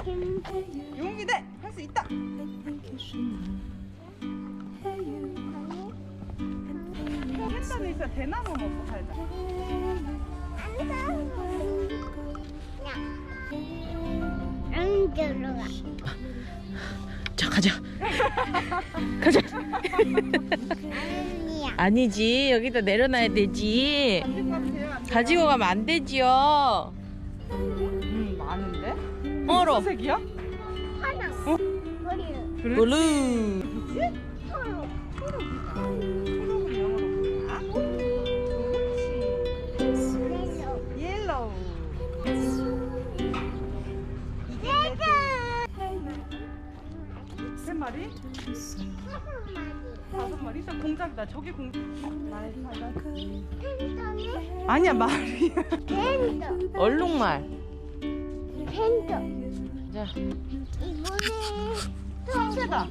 용기 내! 할 수 있다! 햇살에 있어 대나무 먹고 살자. 안 들어가. 자, 가자. 가자. 아니야. 아니지. 여기다 내려놔야 되지. 가지고 가면 안 되지요. 많은데? 얼어. 무슨 색이야? 하나. 어? 머리. 블루. 뭐지? 토로. 초록은 영어로 뭐야? 그렇지. 옐로우. 세 마리? 5마리? 저 공작이다. 저기 공. 말 살라. 팬더네? 아니야 말이야. 팬더. 얼룩말. 팬더. 자, 이거는 성체다.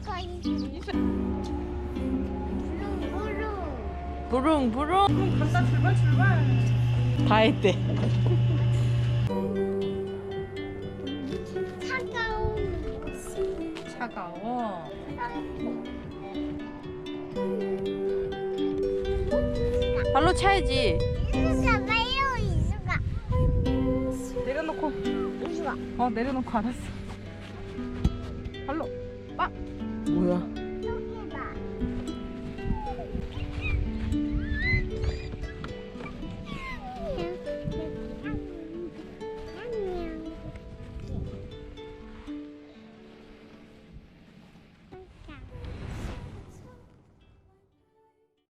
부릉 부릉. 그럼 간다. 출발 출발. 다 했대. 차가워. 발로 차야지. 이수가 빨리 이수가. 내려놓고. 이수가. 내려놓고 알았어. 발로. 빡. 뭐야?